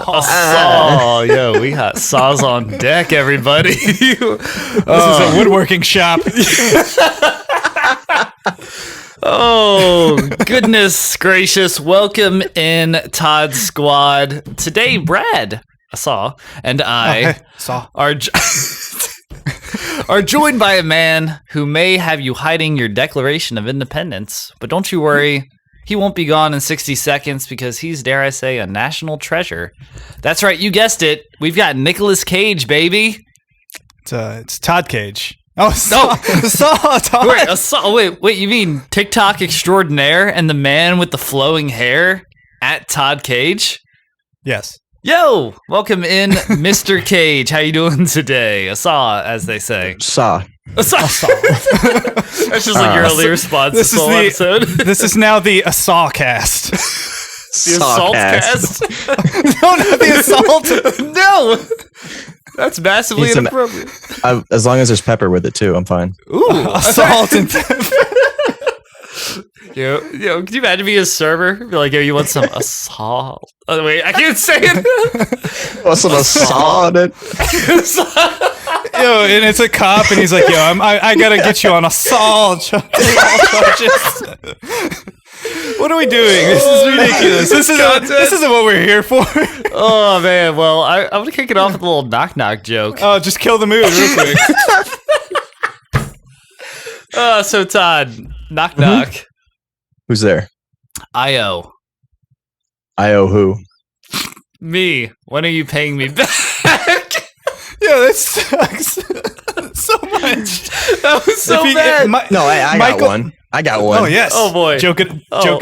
Asahhh. Yo, we got saws on deck, everybody. This is a woodworking shop. Oh, goodness gracious. Welcome in, Todd Squad. Today, Brad, Asahhh, and I are joined by a man who may have you hiding your Declaration of Independence, but don't you worry, he won't be gone in 60 seconds because he's, dare I say, a national treasure. That's right, you guessed it. We've got Nicolas Cage, baby. It's Todd Kage. Oh, Todd. Wait, you mean TikTok extraordinaire and the man with the flowing hair at Todd Kage? Yes. Yo, welcome in, Mr. Cage. How you doing today? Asahhh, as they say. Asahhh. That's just like your only response this whole episode. This is now the Asahhh cast. The assault cast? No, not the assault. No. That's massively inappropriate. As long as there's pepper with it too, I'm fine. Ooh, assault and pepper. Yo, can you imagine being a server? Be like, yo, you want some assault? Oh, wait, I can't say it. Want some assault? Yo, and it's a cop, and he's like, yo, I gotta get you on assault charges. What are we doing? This is ridiculous. This isn't what we're here for. Oh, man. Well, I'm going to kick it off with a little knock-knock joke. Oh, just kill the mood real quick. So, Todd, knock-knock. Mm-hmm. Who's there? I.O. I.O. who? Me. When are you paying me back? Yeah, that sucks so much. That was so bad. I got one. I got one. Oh, yes. Oh, boy. Joke it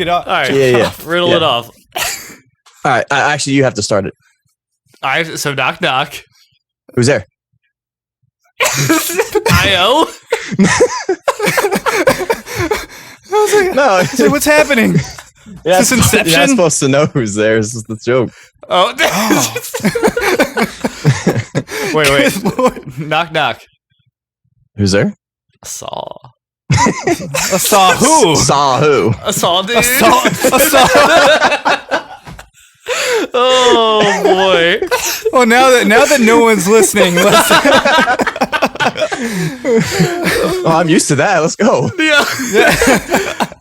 off. All right. Yeah. Riddle it off. All right. Actually, you have to start it. All right. So, knock-knock. Who's there? I.O.? No. Like, what's happening? Yeah, is this Inception? You're not supposed to know who's there. This is the joke. Oh. Wait. Knock-knock. Who's there? Asahhh. Asahhh who? Saw who? Asahhh, dude. Asahhh. Oh boy. Well, now that no one's listening, I'm used to that. Let's go. Yeah.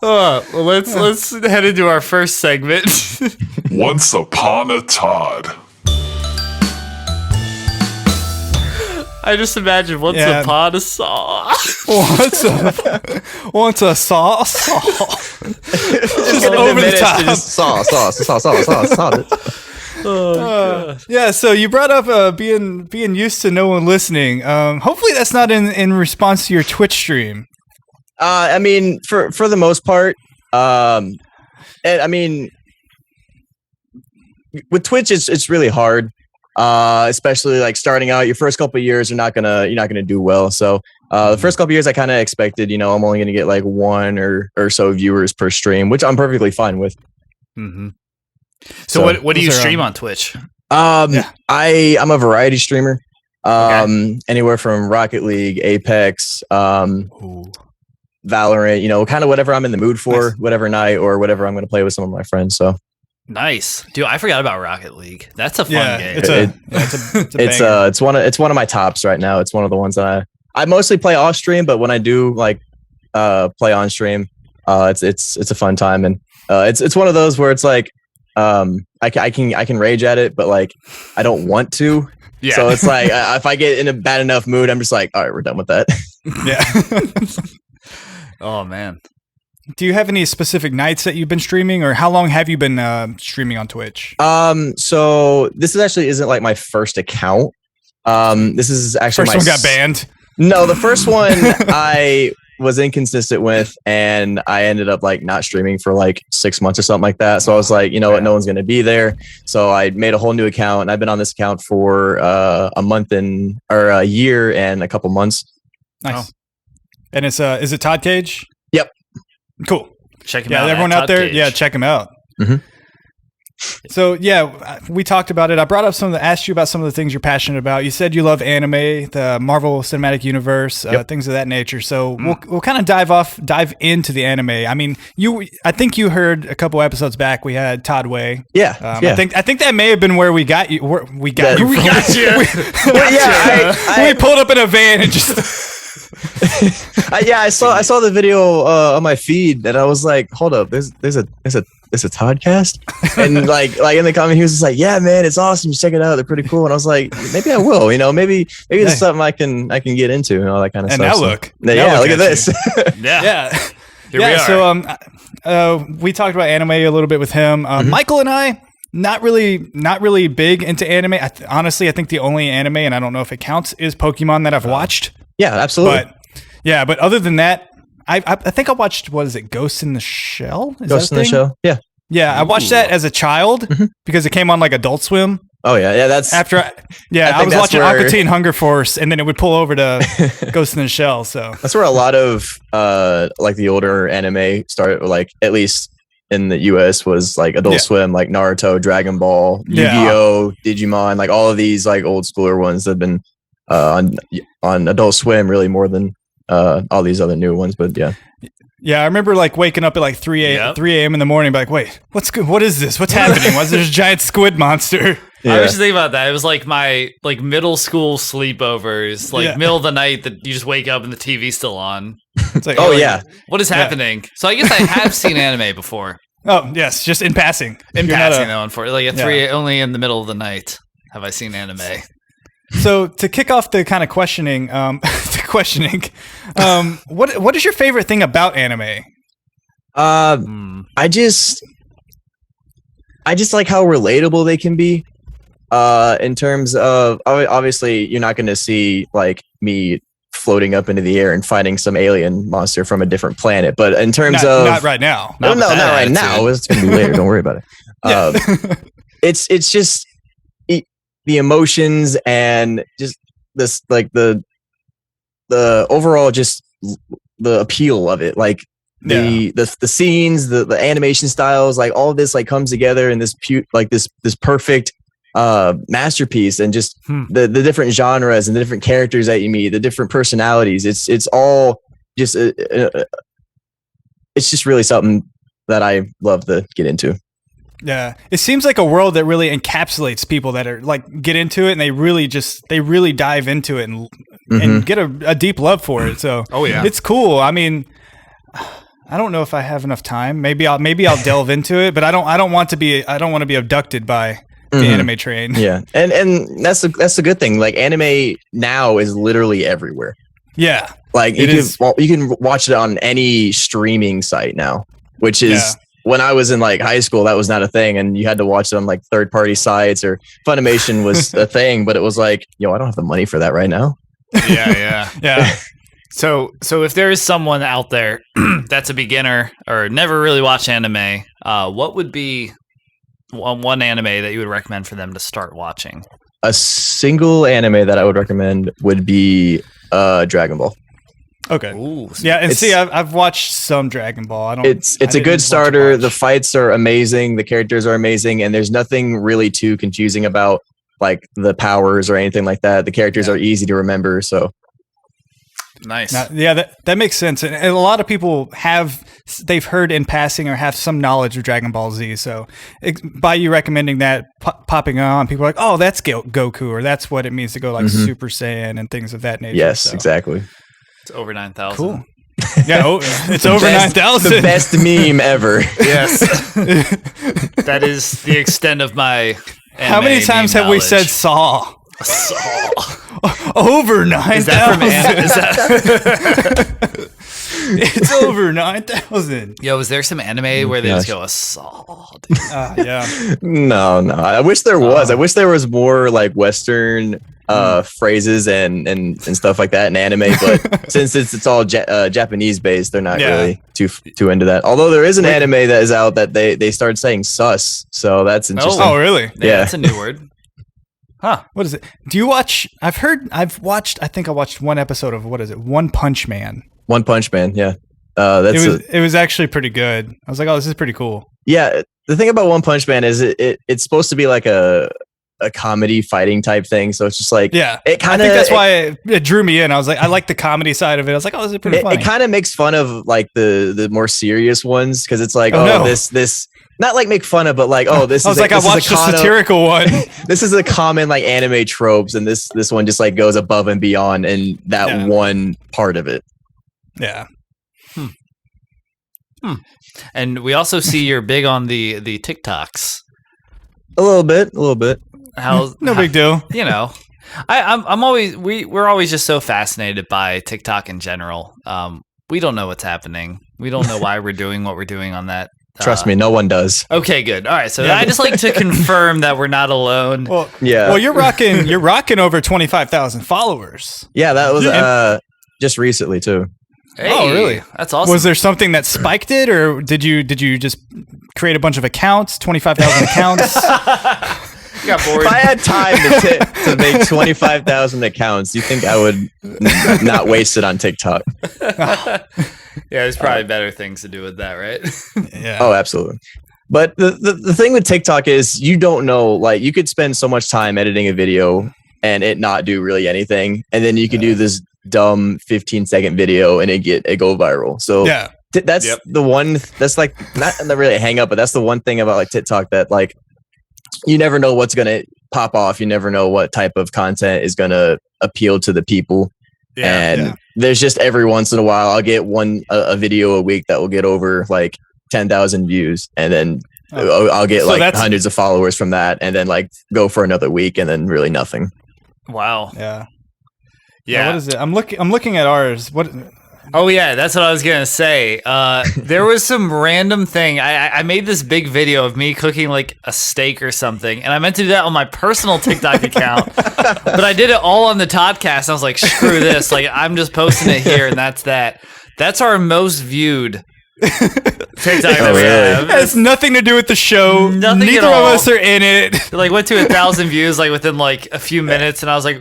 Well, let's head into our first segment. Once upon a Todd. I just imagine once upon a saw. Once a saw. Just over the top. Just saw. Oh, God. Yeah, so you brought up being used to no one listening. Hopefully that's not in response to your Twitch stream. I mean, for the most part, and I mean, with Twitch, it's really hard. Especially like starting out, your first couple of years you're not gonna do well. So the first couple of years I kind of expected, I'm only gonna get like one or so viewers per stream, which I'm perfectly fine with. Mm-hmm. So what do you stream on Twitch? I'm a variety streamer. Anywhere from Rocket League, Apex, Valorant, kind of whatever I'm in the mood for, whatever night or whatever I'm gonna play with some of my friends. So nice, dude. I forgot about Rocket League. That's a fun game. It's one of my tops right now. It's one of the ones that I mostly play off stream, but when I do like play on stream, it's a fun time, and it's one of those where it's like I can rage at it, but like I don't want to. Yeah. So it's like if I get in a bad enough mood, I'm just like, all right, we're done with that. Yeah. Oh man. Do you have any specific nights that you've been streaming, or how long have you been streaming on Twitch? So this isn't like my first account. This is actually first one got banned. No, the first one I was inconsistent with, and I ended up like not streaming for like 6 months or something like that. So I was like, what, no one's gonna be there. So I made a whole new account, and I've been on this account for a year and a couple months. Nice. Oh. And is it Todd Kage? Yep. Cool. Check him out. Yeah, everyone out there, Kage. check him out. Mm-hmm. So yeah, we talked about it. I brought up asked you about some of the things you're passionate about. You said you love anime, the Marvel Cinematic Universe, things of that nature. So we'll kind of dive into the anime. I mean, I think you heard a couple episodes back we had Todd Way. Yeah, I think that may have been where we got you. We got you. We pulled up in a van and just. I saw the video on my feed and I was like, hold up, there's a Toddcast, and like in the comment he was just like, yeah man, it's awesome, you check it out, they're pretty cool, and I was like, maybe I will, maybe it's something I can get into and all that kind of stuff. And now look, look at this. yeah. Here we are. So we talked about anime a little bit with him. Michael and I not really big into anime. Honestly, I think the only anime, and I don't know if it counts, is Pokemon that I've watched. Yeah, absolutely. But other than that, I think I watched, what is it, Ghost in the Shell? Ghost in the Shell? Yeah. Yeah, I watched that as a child because it came on like Adult Swim. Oh yeah, that's after. I was watching Aqua Teen Hunger Force, and then it would pull over to Ghost in the Shell. So that's where a lot of like the older anime started. Like at least in the US was like Adult Swim, like Naruto, Dragon Ball, Yu-Gi-Oh, Digimon, like all of these like old schooler ones that have been on Adult Swim really more than all these other new ones. But yeah, I remember like waking up at like 3 a.m. in the morning, like, wait, what is this? What's happening? Why is there a giant squid monster? I was just thinking about that. It was like my middle school sleepovers, middle of the night that you just wake up and the TV's still on. It's like, what is happening? So I guess I have seen anime before. Oh yes, just in passing. Though, unfortunately, at 3 only in the middle of the night have I seen anime. So to kick off the kind of questioning, what is your favorite thing about anime? I just like how relatable they can be. In terms of, obviously you're not going to see like me floating up into the air and fighting some alien monster from a different planet, but in terms of not right now, not right now. It's going to be later. Don't worry about it. It's just the emotions and just this, like the overall, just the appeal of it, like the scenes, the animation styles, like all of this like comes together in this this perfect masterpiece, and just the different genres and the different characters that you meet, the different personalities. It's all just it's just really something that I love to get into. Yeah, it seems like a world that really encapsulates people that are like get into it and they really dive into it and get a deep love for it. So it's cool. I mean, I don't know if I have enough time. Maybe I'll delve into it, but I don't want to be abducted by the anime train. Yeah, and that's the good thing. Like anime now is literally everywhere. Yeah, like you can watch it on any streaming site now, which is. When I was in like high school, that was not a thing, and you had to watch it on like third-party sites, or Funimation was a thing, but it was like, I don't have the money for that right now. Yeah. So if there is someone out there that's a beginner or never really watched anime, what would be one anime that you would recommend for them to start watching? A single anime that I would recommend would be Dragon Ball. Okay. Ooh, yeah, and I've watched some Dragon Ball. It's a good starter. The fights are amazing. The characters are amazing, and there's nothing really too confusing about like the powers or anything like that. The characters are easy to remember. So nice. Now, that makes sense, and a lot of people they've heard in passing or have some knowledge of Dragon Ball Z. So by you recommending that popping on, people are like, oh, that's Goku, or that's what it means to go like Super Saiyan and things of that nature. Yes, exactly. It's over 9,000. Cool. Yeah, it's over 9,000. The best meme ever. Yes. That is the extent of my How many times have we said Saw? Over 9,000. Is that from It's over 9,000. Yo, is there some anime where they just go, Saw? Yeah. No. I wish there was. I wish there was more like Western phrases and stuff like that in anime, but since it's all Japanese based, they're not really too into that. Although there is an anime that is out that they started saying sus, so that's interesting. Oh really? Yeah, that's a new word. Huh? What is it? Do you watch? I think I watched one episode of, what is it? One Punch Man. One Punch Man. Yeah. It was actually pretty good. I was like, oh, this is pretty cool. Yeah, the thing about One Punch Man is it's supposed to be like a comedy fighting type thing. So it's just like, it kind of, I think that's why it drew me in. I was like, I like the comedy side of it. I was like, oh, this is pretty funny. It kind of makes fun of like the more serious ones. Cause it's like, this, not like make fun of, but like, this is I watched the satirical one. This is a common like anime tropes. And this one just like goes above and beyond in that one part of it. Yeah. And we also see you're big on the TikToks. A little bit. No big deal. You know, I'm always we're always just so fascinated by TikTok in general. We don't know what's happening. We don't know why we're doing what we're doing on that. Trust me, no one does. Okay, good. All right, so I just like to confirm that we're not alone. Well, Well, you're rocking over 25,000 followers. Yeah, that was just recently too. Hey, oh, really? That's awesome. Was there something that spiked it, or did you just create a bunch of accounts, 25,000 accounts? You got bored. If I had time to make 25,000 accounts, you think I would not waste it on TikTok? Yeah, there's probably better things to do with that, right? Yeah. Oh, absolutely. But the thing with TikTok is you don't know, like you could spend so much time editing a video and it not do really anything. And then you can do this dumb 15-second video and it go viral. So that's the one that's like not really a hang up, but that's the one thing about like TikTok that like you never know what's going to pop off. You never know what type of content is going to appeal to the people. There's just every once in a while I'll get a video a week that will get over like 10,000 views, and then I'll get like hundreds of followers from that, and then like go for another week and then really nothing. Wow. Yeah. What is it? I'm looking at ours. What? Oh yeah, that's what I was gonna say. There was some random thing. I made this big video of me cooking like a steak or something, and I meant to do that on my personal TikTok account, but I did it all on the Toddcast. I was like, screw this. Like I'm just posting it here, and that's that. That's our most viewed TikTok that we have. It has nothing to do with the show. Neither of us are in it. It like went to 1,000 views like within like a few minutes, and I was like.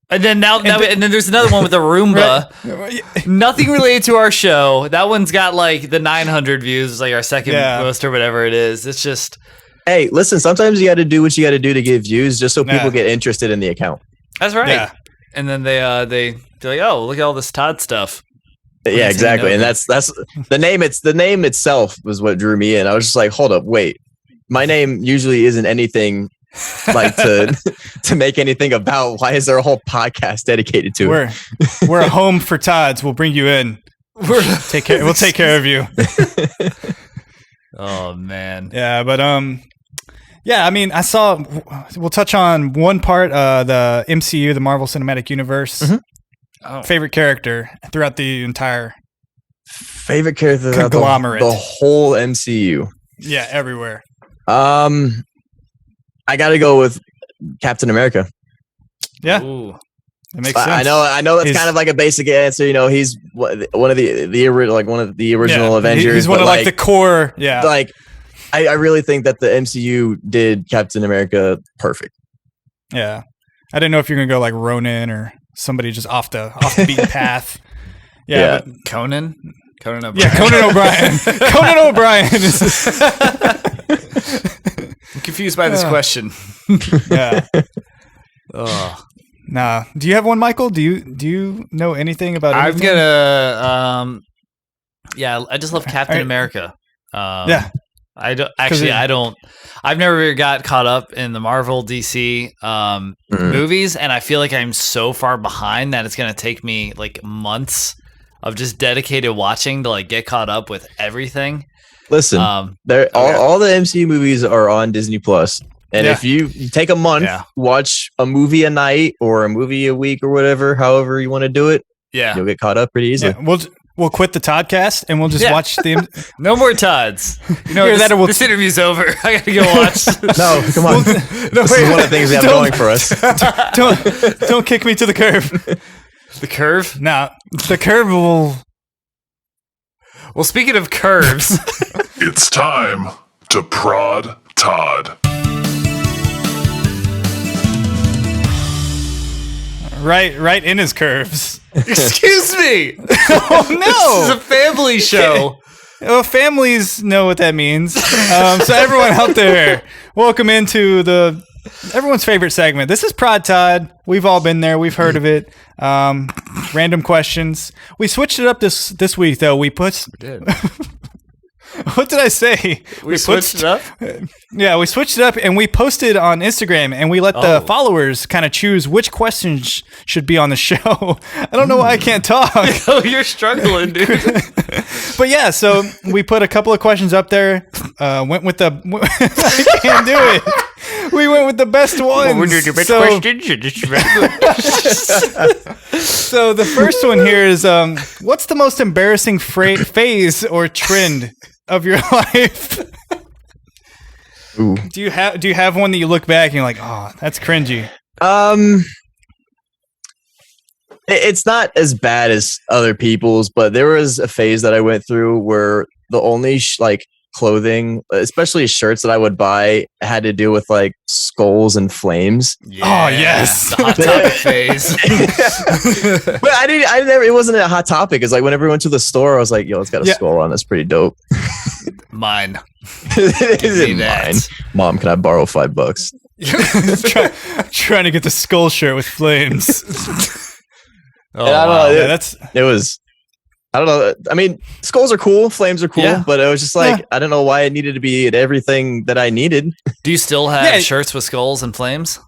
And then and then there's another one with a Roomba. Right. Nothing related to our show. That one's got like the 900 views. It's like our second most or whatever it is. It's just. Hey, listen. Sometimes you got to do what you got to do to get views, just so people get interested in the account. That's right. Yeah. And then they're like, oh, look at all this Todd stuff. Yeah, exactly. And that's the name. It's the name itself was what drew me in. I was just like, hold up, wait. My name usually isn't anything. Like to make anything about. Why is there a whole podcast dedicated to it? We're a home for Todds. We'll bring you in. We'll take care of you. Oh man. Yeah, but I mean, we'll touch on one part, the MCU, the Marvel Cinematic Universe. Mm-hmm. Favorite character throughout the entire conglomerate, the whole MCU. Yeah, everywhere. I got to go with Captain America. Yeah. Ooh. That makes sense. I know that's kind of like a basic answer. You know, he's one of the original Avengers. He's one of like the core. Yeah. Like, I really think that the MCU did Captain America perfect. Yeah. I didn't know if you're going to go like Ronin or somebody just off the beaten path. Yeah. But Conan O'Brien. Yeah, Conan O'Brien. Conan O'Brien is... I'm confused by this question. Yeah. Oh. Nah. Do you have one, Michael? Do you know anything about anything? I just love Captain America. Yeah. I don't. I've never got caught up in the Marvel DC movies, and I feel like I'm so far behind that it's going to take me like months of just dedicated watching to like get caught up with everything. Listen, all the MCU movies are on Disney Plus, and if you take a month, watch a movie a night or a movie a week or whatever, however you want to do it, you'll get caught up pretty easily. Yeah. We'll quit the Toddcast and we'll just watch the. No more Todds. You know, this interview's over. I gotta go watch. No, come on. This is one of the things we have going for us. Don't kick me to the curve. The curve? No, the curve will. Well, speaking of curves, it's time to prod Todd. Right in his curves. Excuse me. Oh no! This is a family show. Well, families know what that means. So everyone out there, welcome into everyone's favorite segment. This is Prod Todd. We've all been there. We've heard of it. Random questions. We switched it up this week, though. We did. What did I say? We switched it up? Yeah, we switched it up, and we posted on Instagram, and we let the followers kind of choose which questions should be on the show. I don't know why I can't talk. Oh, you're struggling, dude. But yeah, so we put a couple of questions up there. Went with I can't do it. We went with the best ones. Well, we're doing the best questions. So the first one here is, what's the most embarrassing phase or trend of your life? Ooh. Do you have one that you look back and you're like, oh, that's cringy? It's not as bad as other people's, but there was a phase that I went through where the only clothing, especially shirts that I would buy, had to do with like skulls and flames. Yeah, oh yes, the Hot Topic phase. But I never. It wasn't a Hot Topic. It's like whenever we went to the store, I was like, "Yo, it's got a skull on. That's pretty dope." Mine. It isn't mine. Mom, can I borrow $5? Trying to get the skull shirt with flames. I don't know. It was. I don't know. I mean, skulls are cool, flames are cool, but it was just like I don't know why it needed to be at everything that I needed. Do you still have shirts with skulls and flames?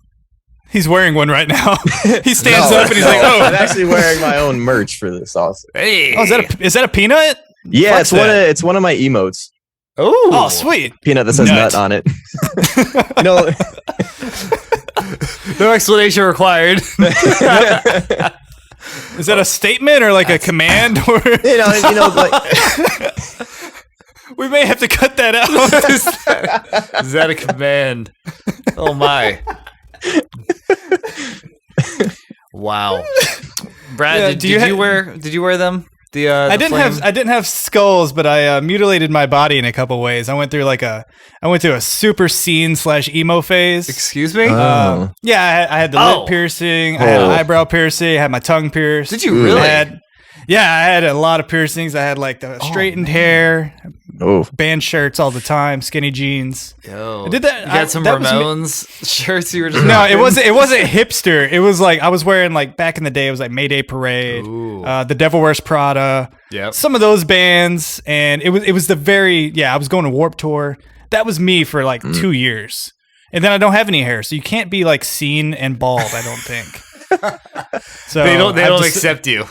He's wearing one right now. He stands up and he's like, "Oh, I'm actually wearing my own merch for this also." Hey, is that a peanut? Yeah, it's one of my emotes. Oh, sweet. Peanut that says nut on it. No explanation required. Is that a statement or like a command? Or like we may have to cut that out. Is that a command? Oh my! Wow, Brad, did you wear them? I didn't have skulls, but I mutilated my body in a couple ways. I went through a super scene / emo phase. Excuse me? Yeah, I had the lip piercing, I had an eyebrow piercing, I had my tongue pierced. Did you really? I had a lot of piercings. I had like the straightened hair, band shirts all the time, skinny jeans. Yo, I did that. You got some Ramones shirts you were just No, it wasn't hipster. It was like I was wearing like back in the day. It was like Mayday Parade, The Devil Wears Prada. Yeah, some of those bands, and it was the very I was going to Warped Tour. That was me for like 2 years, and then I don't have any hair, so you can't be like seen and bald. I don't think. So they don't accept you.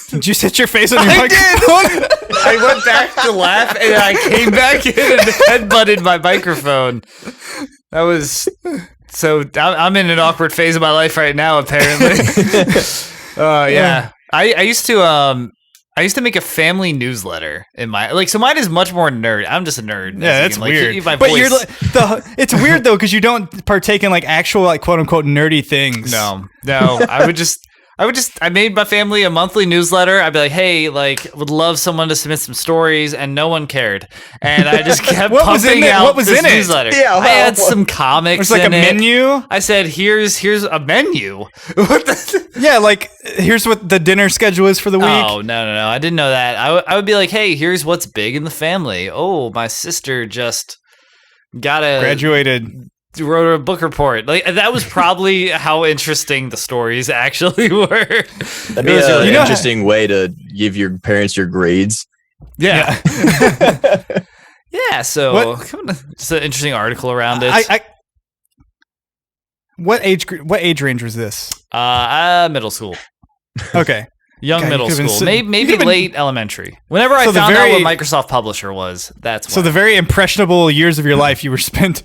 Did you set your face on your microphone? I went back to laugh and I came back in and headbutted my microphone. That was so. I'm in an awkward phase of my life right now. Apparently, yeah. I used to make a family newsletter in my so mine is much more nerd. I'm just a nerd. Yeah, that's weird. But you're it's weird though because you don't partake in like actual like quote unquote nerdy things. No. I made my family a monthly newsletter. I'd be like, hey, would love someone to submit some stories, and no one cared. And I just kept pumping out this newsletter. Yeah, I had some comics. There's like a menu. I said, here's a menu. Yeah, like here's what the dinner schedule is for the week. Oh no! I didn't know that. I would be like, hey, here's what's big in the family. Oh, my sister just graduated. Wrote a book report. Like that was probably how interesting the stories actually were. That'd be an interesting way to give your parents your grades. Yeah. Yeah. So just an interesting article around it. What age range was this? Middle school. Okay. Middle school, maybe late elementary. Whenever I found out what Microsoft Publisher was, that's the very impressionable years of your life you were spent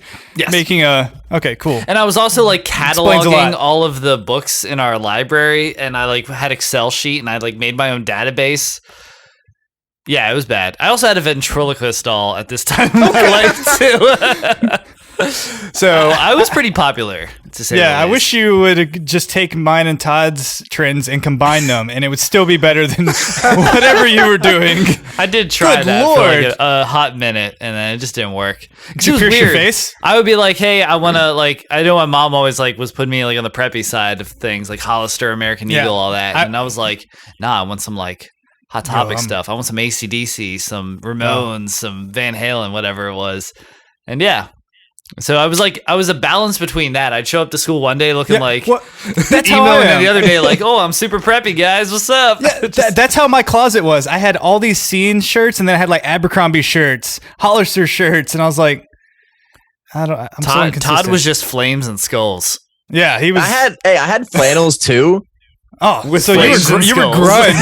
making okay, cool. And I was also like cataloging all of the books in our library, and I like had Excel sheet, and I like made my own database. Yeah, it was bad. I also had a ventriloquist doll at this time in my life too. So I was pretty popular, to say the least. I wish you would just take mine and Todd's trends and combine them, and it would still be better than whatever you were doing. I did try that for like a hot minute, and then it just didn't work. Did you pierce your face? I would be like, hey, I want to I know my mom always was putting me on the preppy side of things, like Hollister, American Eagle, all that. And I was like, nah, I want some Hot Topic stuff. I want some AC/DC, some Ramones, some Van Halen, whatever it was. And yeah. So I was a balance between that. I'd show up to school one day looking like that's emo, and then the other day like, oh, I'm super preppy, guys. What's up? Yeah, that's how my closet was. I had all these scene shirts, and then I had like Abercrombie shirts, Hollister shirts, and I was like, Todd was just flames and skulls. Yeah, he was. I had flannels too. Oh, so you were grunge.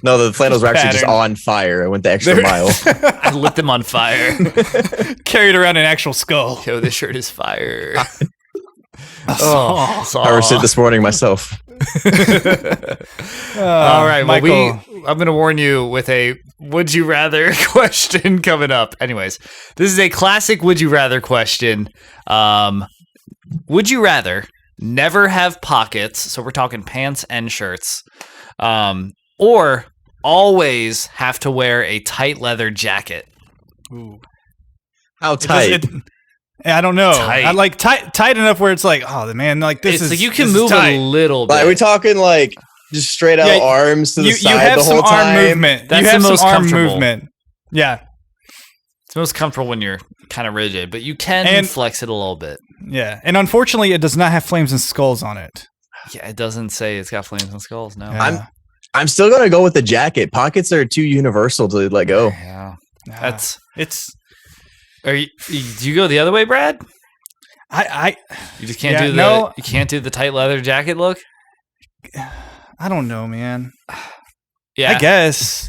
No, the flannels were actually just on fire. I went the extra mile. I lit them on fire. Carried around an actual skull. Yo, this shirt is fire. I received this morning myself. All right, Michael. I'm going to warn you with a would you rather question coming up. Anyways, this is a classic would you rather question. Would you rather never have pockets, so we're talking pants and shirts, or always have to wear a tight leather jacket? Ooh. How tight? I don't know. Tight. I like tight enough where it's like, oh man, like this is like you can move a little bit. Like, are we talking like just straight out arms to the side you have the whole some time? arm movement. That's you have the most some arm comfortable. movement. Yeah. It's most comfortable when you're kind of rigid, but you can flex it a little bit. Yeah. And unfortunately, it does not have flames and skulls on it. Yeah, it doesn't say it's got flames and skulls. No. Yeah. I'm still gonna go with the jacket. Pockets are too universal to let go. Yeah. It's. Do you go the other way, Brad? You just can't do you can't do the tight leather jacket look? I don't know, man. Yeah. I guess.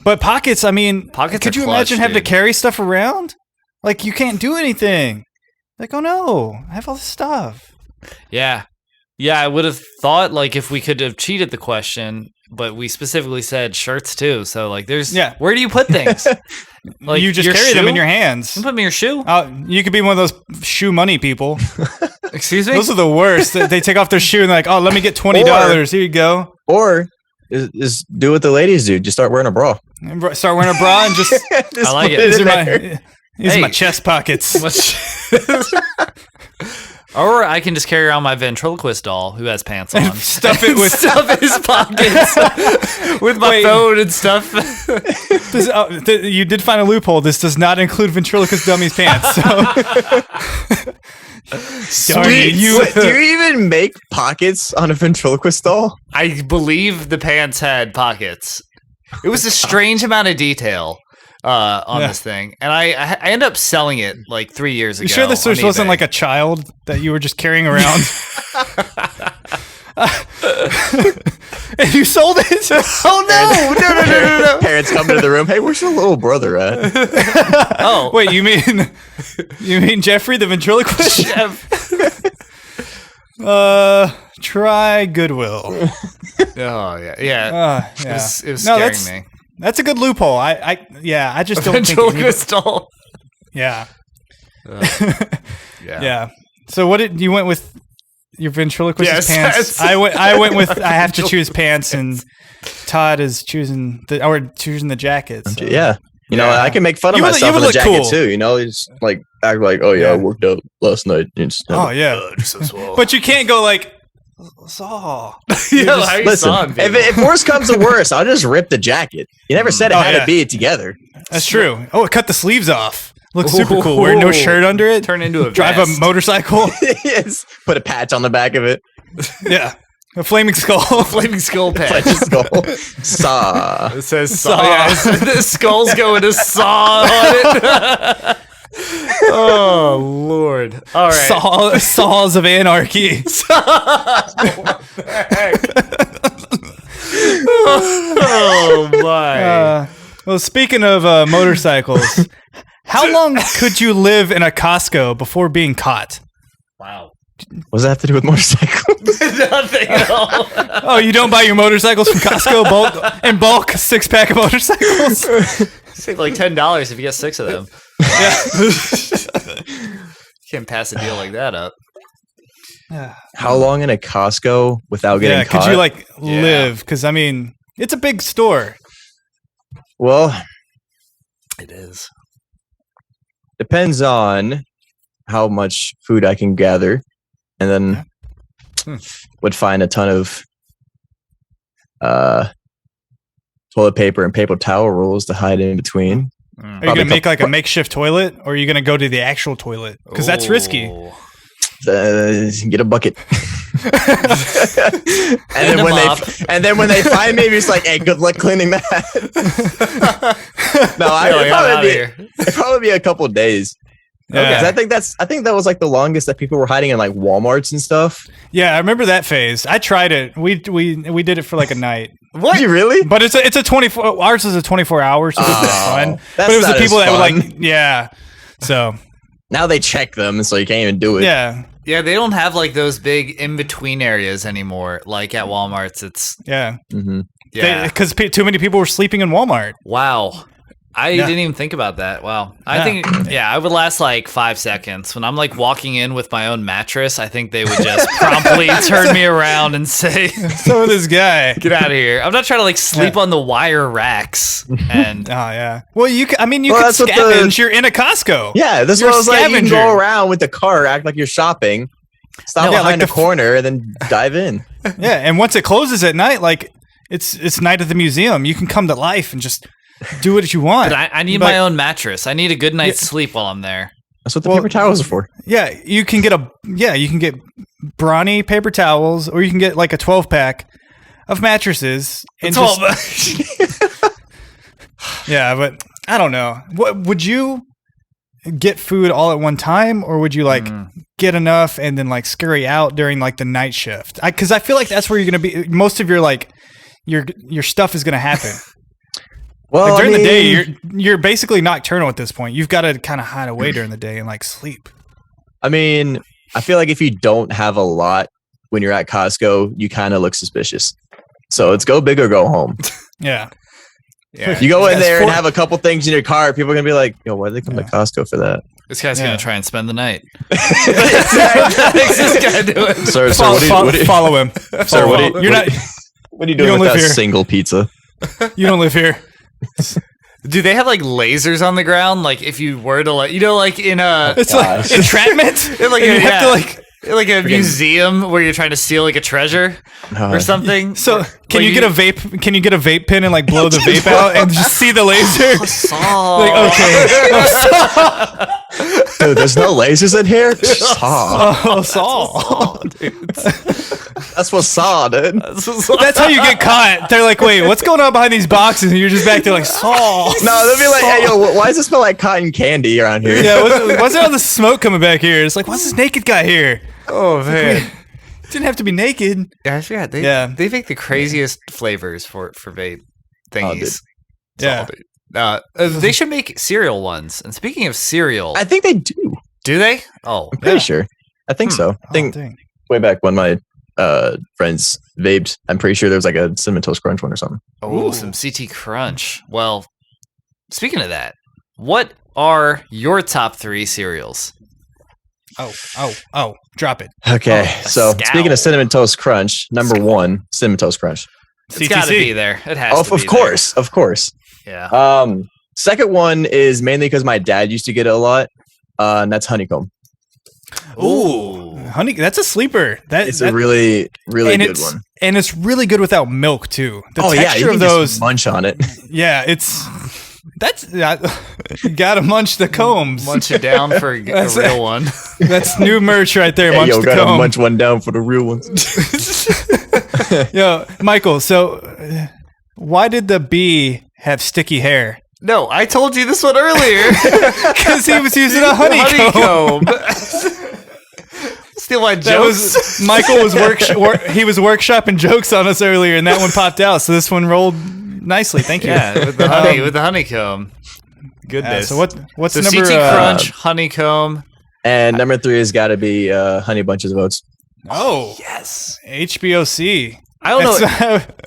But pockets, I mean, could you imagine having to carry stuff around? Like, you can't do anything. Like, oh no, I have all this stuff. Yeah. Yeah, I would have thought, like, if we could have cheated the question, but we specifically said shirts too. So, like, where do you put things? Like, you just carry them in your hands. You put them in your shoe? You could be one of those shoe money people. Excuse me? Those are the worst. They take off their shoe and they're like, oh, let me get $20. Here you go. Or just do what the ladies do. Just start wearing a bra. Start wearing a bra and just I like it. These are my chest pockets. Or I can just carry around my ventriloquist doll who has pants on. Stuff it with stuff in his pockets with my phone and stuff. You did find a loophole. This does not include ventriloquist dummies pants. So. Sweet. Do you even make pockets on a ventriloquist doll? I believe the pants had pockets. It was a strange amount of detail on this thing, and I ended up selling it like 3 years ago. You sure this wasn't like a child that you were just carrying around? And you sold it? Oh no! Parents come into the room. Hey, where's your little brother at? Oh, wait, you mean Jeffrey the ventriloquist? Try Goodwill. Oh yeah. It was scaring me. That's a good loophole. I just don't think ventriloquist doll. Yeah. Yeah. Yeah. So what did you went with your ventriloquist pants? Yes. I went with I have to choose pants, and Todd is choosing the jacket. So. Yeah. You know, I can make fun of myself in the jacket cool. too. You know, just like act like, oh yeah, I worked out last night. Oh yeah. But you can't go like Saw. Listen, if worse comes to worse, I'll just rip the jacket. You never said it had to be together. That's true. Oh, it cut the sleeves off. Looks super cool. Wear no shirt under it. Turn into a drive vest. a motorcycle. Yes. Put a patch on the back of it. Yeah. A flaming skull. Flaming skull patch. Skull. Saw. It says saw. Yeah, the skull's going to saw on it. Oh Lord! All right, Saws of Anarchy. Oh my! Well, speaking of motorcycles, how long could you live in a Costco before being caught? Wow. What does that have to do with motorcycles? Nothing at all. Oh, you don't buy your motorcycles from Costco in bulk 6-pack of motorcycles? Save like $10 if you get 6 of them. Yeah. Can't pass a deal like that up. How long in a Costco without getting caught? Could you like live? Because I mean, it's a big store. Well, it is. Depends on how much food I can gather, and then would find a ton of toilet paper and paper towel rolls to hide in between. Are you gonna make like a makeshift toilet, or are you gonna go to the actual toilet? Because that's risky. Get a bucket. and then when they find me, it's like, hey, good luck cleaning that. No, it'd probably be a couple of days. Yeah, I think that was like the longest that people were hiding in like Walmarts and stuff. Yeah, I remember that phase. I tried it. We did it for like a night. What? Did you really? But it's a 24. Ours is a 24 hours, so it's fun. But it was the people that were like, yeah. So now they check them, so you can't even do it. Yeah. Yeah, they don't have like those big in between areas anymore. Like at Walmart's, it's yeah, yeah, because too many people were sleeping in Walmart. Wow. I didn't even think about that. Wow. I think, I would last like 5 seconds. When I'm like walking in with my own mattress, I think they would just promptly turn me around and say, so this guy, get out of here. I'm not trying to like sleep on the wire racks. And well, you could scavenge. You're in a Costco. Yeah, this was like, you can go around with the cart, act like you're shopping, stop behind a corner, and then dive in. Yeah, and once it closes at night, like it's night at the museum, you can come to life and just do what you want. But I need my own mattress. I need a good night's sleep while I'm there. That's what the paper towels are for. Yeah, you can get brawny paper towels, or you can get like a 12-pack of mattresses. And yeah, but I don't know. What would you get food all at one time, or would you like get enough and then like scurry out during like the night shift? Because I feel like that's where you're gonna be. Most of your like your stuff is gonna happen. Well, like during the day, you're basically nocturnal at this point. You've got to kind of hide away during the day and like sleep. I mean, I feel like if you don't have a lot when you're at Costco, you kind of look suspicious. So it's go big or go home. Yeah. You go in there and have a couple things in your car, people are going to be like, yo, why did they come to Costco for that? This guy's going to try and spend the night. What makes this guy do it? Sir, follow him. Sir, what are you doing with that single pizza? You don't live here. Do they have like lasers on the ground? Like if you were to like, like in it's like entrapment. Like you have to like a museum where you're trying to steal like a treasure or something. So can you get a vape? Can you get a vape pen and like blow the vape out and just see the laser? Saw. Like dude, there's no lasers in here. Saw. Dude. That's what saw, dude. That's how you get caught. They're like, wait, what's going on behind these boxes? And you're just back there like, saw. No, they'll be like, hey, yo, why does it smell like cotton candy around here? Yeah, why's there all this smoke coming back here? It's like, what's this naked guy here? Oh, man. Didn't have to be naked. Yeah, I forgot. They make the craziest flavors for vape thingies. They should make cereal ones. And speaking of cereal, I think they do. Do they? Oh, I'm pretty sure. I think so. I think way back when my friends vaped, I'm pretty sure there was like a Cinnamon Toast Crunch one or something. Oh, some CT Crunch. Well, speaking of that, what are your top 3 cereals? Oh, drop it. Okay, so speaking of Cinnamon Toast Crunch, number 1, Cinnamon Toast Crunch. It's got to be there. It has to be of course. Yeah. Second one is mainly because my dad used to get it a lot, and that's honeycomb. Ooh, honey, that's a sleeper. It's a really, really good one, and it's really good without milk too. The texture you of those, just munch on it. Yeah, you gotta munch the combs. Munch it down for a real one. That's new merch right there. Munch the gotta comb. Munch one down for the real ones. Yo, Michael. So, why did the bee have sticky hair? No, I told you this one earlier. Because he was using a honeycomb. Steal my jokes. Michael was he was workshopping jokes on us earlier, and that one popped out. So this one rolled nicely. Thank you. Yeah, with the honeycomb. Goodness. So what's so number? CT Crunch, honeycomb, and number 3 has got to be Honey Bunches of Oats. Oh yes, HBOC. I don't know.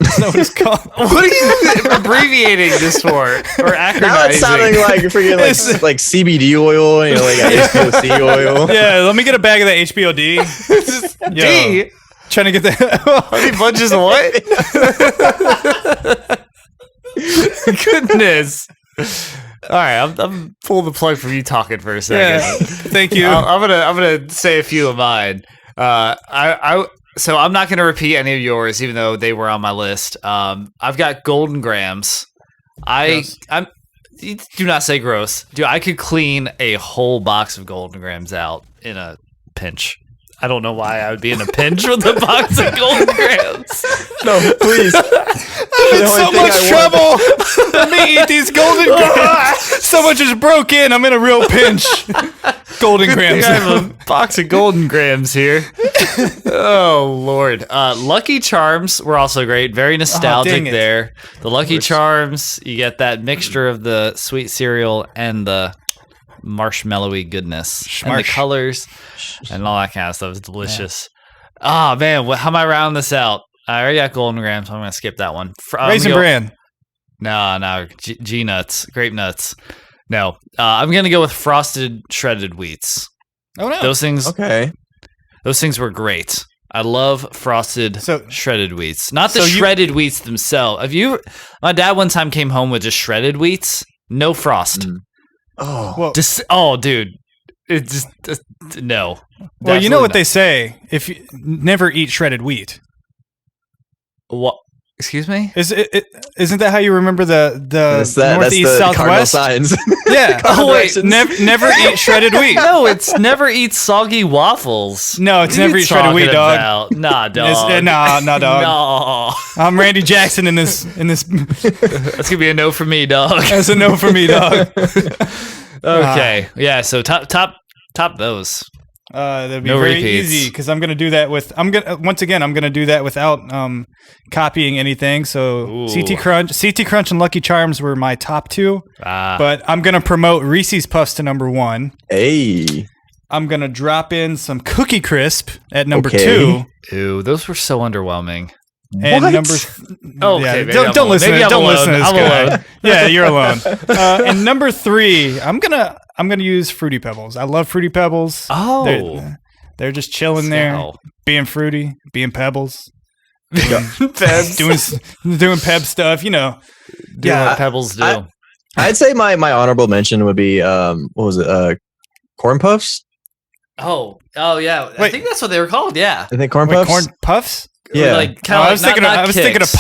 That's not what it's called. What are you abbreviating this for? Or acronizing? Now it's sounding like you're freaking like CBD oil, like HBOC oil. Yeah, let me get a bag of that HBOD. D? Trying to get the Honey Bunches of what? Goodness. All right, I'm pulling the plug from you talking for a second. Yeah, thank you. I'm gonna say a few of mine. So I'm not going to repeat any of yours, even though they were on my list. I've got Golden Grams. Do not say gross. Dude, I could clean a whole box of Golden Grams out in a pinch. I don't know why I would be in a pinch with a box of Golden Grams. No, please. I'm in so much trouble. Let me eat these Golden Grams. So much is broken. I'm in a real pinch. Golden Grams. I have a box of Golden Grams here. Oh, Lord. Lucky Charms were also great. Very nostalgic there. The Lucky Charms, you get that mixture of the sweet cereal and the marshmallowy goodness. And the colors and all that kind of stuff is delicious. Oh, man. How am I rounding this out? I already got Golden Grams. I'm going to skip that one. Raisin Bran. No. G-nuts. Grape nuts. No. I'm going to go with Frosted Shredded Wheats. Oh, no. Those things. Okay. Those things were great. I love frosted shredded wheats. Not the shredded wheats themselves. My dad one time came home with just shredded wheats, no frost. Dude. It just no. Well, you know what they say, if you never eat shredded wheat. What? Excuse me? Isn't that how you remember the northeast southwest signs? Yeah. Oh wait, never eat shredded wheat. No, it's never eat soggy waffles. No, it's never eat shredded wheat, dog. Nah, dog. Nah, dog. No. I'm Randy Jackson in this. That's gonna be a no for me, dog. That's a no for me, dog. Okay. Yeah. So top those. That'd be very easy because I'm gonna do that without copying anything. So CT Crunch, and Lucky Charms were my top two. But I'm gonna promote Reese's Puffs to number one. Hey, I'm gonna drop in some Cookie Crisp at number two. Ew, those were so underwhelming. And what? Don't listen to this guy. Yeah, you're alone. And number three, I'm gonna use Fruity Pebbles. I love Fruity Pebbles. Oh, they're just chilling there, being fruity, being pebbles, doing peb stuff. You know, doing what pebbles do. I'd say my honorable mention would be what was it? Corn Puffs. Oh yeah. I think that's what they were called. Yeah, I think Corn Puffs. Corn Puffs. Yeah, I was thinking of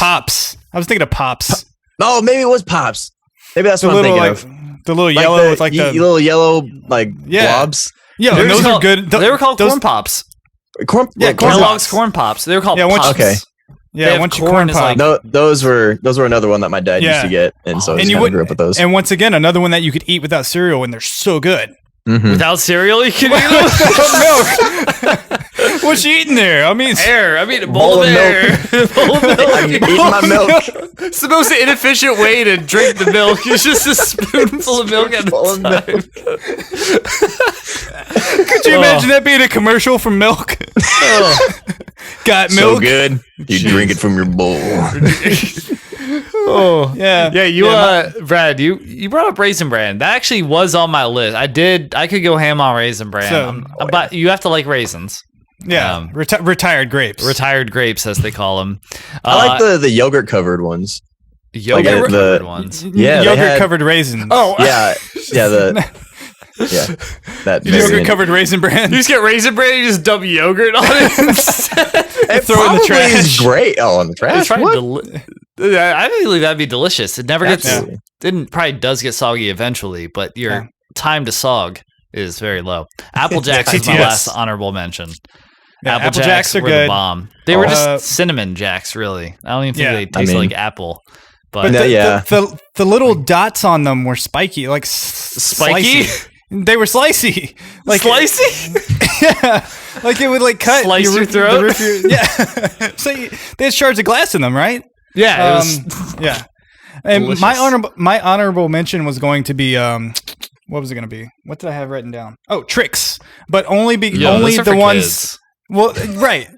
Pops. No, maybe it was Pops. Maybe that's what I'm thinking of. The little yellow with the little yellow blobs. Yeah, those are good. They were called Corn Pops. Kellogg's Corn Pops. They were called Pops. Okay. Yeah, once you corn pop. No, those were another one that my dad used to get, and so I just kind of grew up with those. And once again, another one that you could eat without cereal, and they're so good. Mm-hmm. Without cereal, you can eat milk. What's you eating there? I mean, air. I mean, a bowl of air. Bowl of milk. I'm eating my milk. It's the most inefficient way to drink the milk. It's just a spoonful of milk at a time. Could you imagine that being a commercial for milk? Got milk. So good, you drink it from your bowl. Oh yeah. Brad, you brought up Raisin Bran. That actually was on my list. I could go ham on Raisin Bran. But you have to like raisins. Yeah, retired grapes. Retired grapes, as they call them. I like the yogurt covered ones. Yogurt covered ones. Yeah, yogurt covered raisins. Oh yeah. That yogurt covered Raisin Bran. You just get Raisin Bran, you just dump yogurt on it instead. Throw it in the trash. Is great. Oh, in the trash. I believe that'd be delicious. It never probably does get soggy eventually, but your time to sog is very low. Apple Jacks is my last honorable mention. Yeah, Apple Jacks are good. The bomb. They were just cinnamon jacks, really. I don't even think they taste like apple. But the little dots on them were spiky, like spiky. Slicey. They were slicey, like slicey. Yeah, like it would cut your throat. So they had shards of glass in them, right? Yeah, it was yeah. And delicious. my honorable mention was going to be what was it going to be? What did I have written down? Oh, Tricks, but only the ones. Kids. Well, right.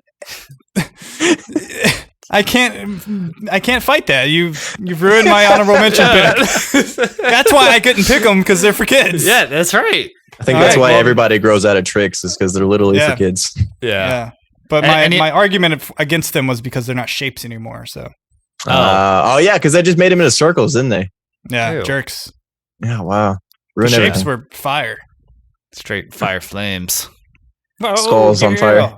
I can't fight that. You've ruined my honorable mention pick. That's why I couldn't pick them, because they're for kids. Yeah, that's right. I think that's why everybody grows out of Tricks, is because they're literally for kids. Yeah. But my argument against them was because they're not shapes anymore. So. Yeah, because they just made them into circles, didn't they? Yeah, Ew. jerks. Yeah, wow. The shapes were fire. Straight fire flames. Skulls on fire.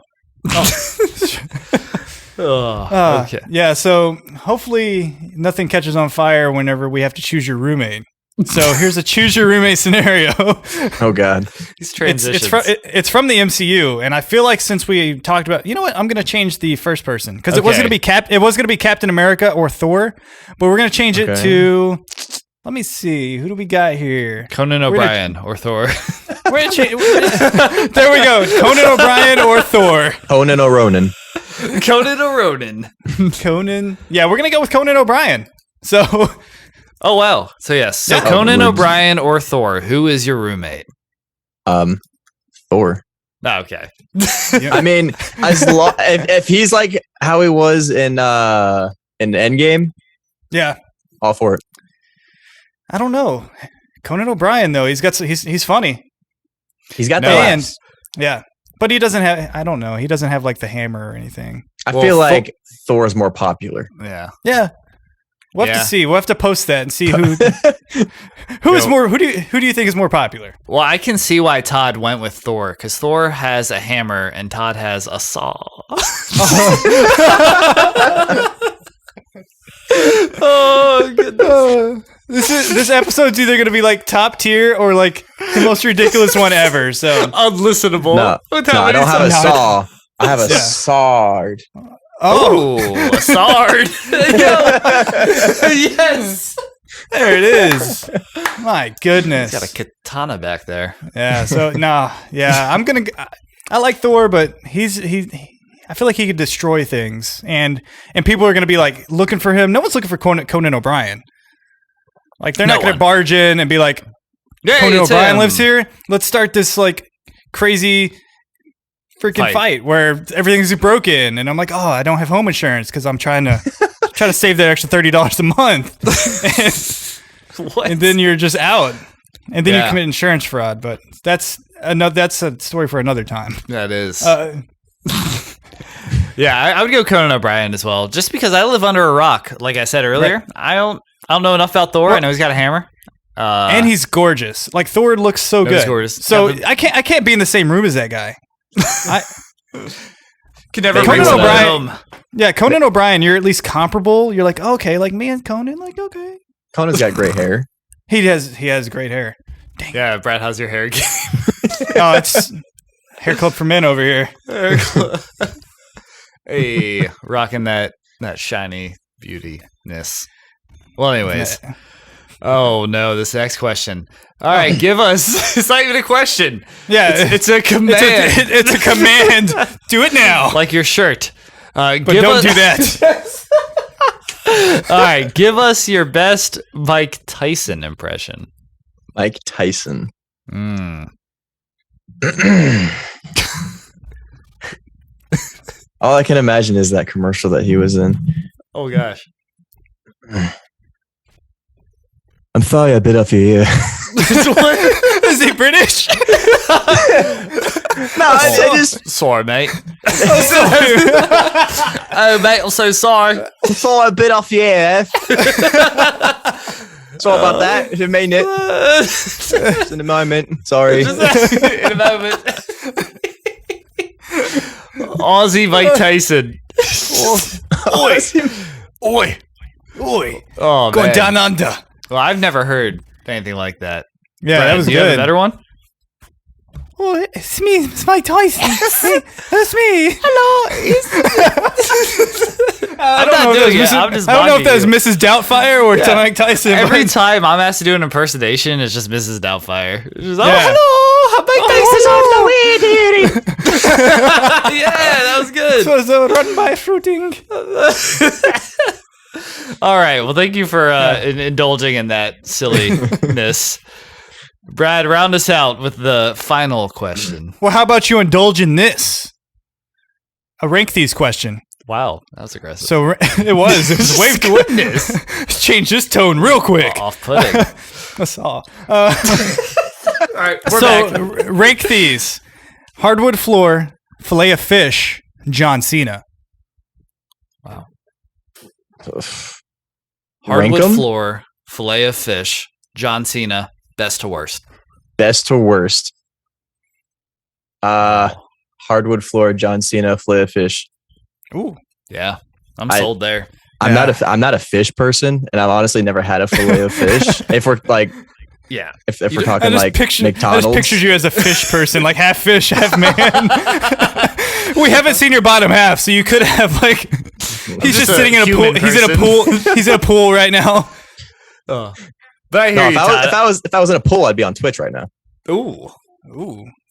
Okay. Yeah, so hopefully nothing catches on fire whenever we have to choose your roommate. So here's a choose your roommate scenario. Oh God, these transitions. It's from the MCU, and I feel like since we talked about, you know what, I'm gonna change the first person because it was gonna be Captain America or Thor, but we're gonna change it to. Let me see, who do we got here? Conan O'Brien or Thor. There we go, Conan O'Brien or Thor. Conan O'Ronan. Conan O'Ronan. Conan. Yeah, we're gonna go with Conan O'Brien. So. Oh wow. So yes. So Conan O'Brien or Thor, who is your roommate? Thor. Oh, okay. I mean, if he's like how he was in Endgame, yeah, all for it. I don't know. Conan O'Brien though, he's funny. He's got the laughs. Yeah. But he doesn't have, I don't know, he doesn't have like the hammer or anything. I feel like Thor's more popular. Yeah. Yeah. We'll have to see. We'll have to post that and see who is more. Who do you think is more popular? Well, I can see why Todd went with Thor because Thor has a hammer and Todd has a saw. Oh goodness! This episode's either going to be like top tier or like the most ridiculous one ever. So unlistenable. No, I don't have a saw. I have a sword. Oh, a sword. Yes. There it is. My goodness. He's got a katana back there. Yeah. So yeah. I like Thor, but I feel like he could destroy things, and people are gonna be like looking for him. No one's looking for Conan O'Brien. Like they're not gonna barge in and be like, Conan O'Brien lives here. Let's start this like crazy freaking fight where everything's broken, and I'm like, oh, I don't have home insurance because I'm trying to save that extra $30 a month, and then you're just out, and then you commit insurance fraud. But that's a story for another time. That is. Yeah, I would go Conan O'Brien as well, just because I live under a rock. Like I said earlier, right. I don't know enough about Thor. I know he's got a hammer. And he's gorgeous. Like Thor looks so good. He's gorgeous. So I can't be in the same room as that guy. I can never Conan O'Brien. Yeah, Conan O'Brien, you're at least comparable. You're like, okay, like me and Conan, like okay. Conan's got great hair. He has great hair. Dang. Yeah, Brad, how's your hair game? Oh, it's hair club for men over here. Hey, rocking that shiny beautiness. Well, anyways. Oh no, this next question. All right, give us. It's not even a question. Yeah, it's a command. It's a command. Do it now. Like your shirt. But don't do that. All right, give us your best Mike Tyson impression. Mike Tyson. All I can imagine is that commercial that he was in. Oh gosh. I'm sorry I bit off your ear. Is he British? No, I just... Sorry, mate. Oh, mate, I'm so sorry. I'm sorry I bit off your ear. Sorry about that. I didn't mean it. Just in a moment. Sorry. In a moment. Aussie Mike Tyson. Oi. Oh, going man. down under. Well, I've never heard anything like that. Yeah, Brad, that was do good. You have a better one? Oh, it's me. It's Mike Tyson. That's me. Hello. I don't know if that was Mrs. Doubtfire or Mike Tyson. Every time I'm asked to do an impersonation, it's just Mrs. Doubtfire. It's just, hello, Mike Tyson. Yeah, that was good. This was run by fruiting. All right. Well, thank you for indulging in that silliness. Brad, round us out with the final question. Well, how about you indulge in this? A rank these question. Wow, that was aggressive. So it was. It was way goodness. Change this tone real quick. Off-putting. That's all. All right, we're back. Rank these: hardwood floor, fillet of fish, John Cena. Wow. Hardwood Rank 'em? floor, fillet of fish, John Cena, best to worst. Best to worst. hardwood floor, John Cena, fillet of fish. Ooh, yeah, I'm sold there. I'm not a fish person, and I've honestly never had a fillet of fish. If we're like, yeah, if we're talking like McDonald's, I just pictured you as a fish person, like half fish, half man. We haven't seen your bottom half, so you could have like he's just sitting in a pool. He's in a pool. He's in a pool right now. But I hear you, if I was in a pool, I'd be on Twitch right now. Ooh.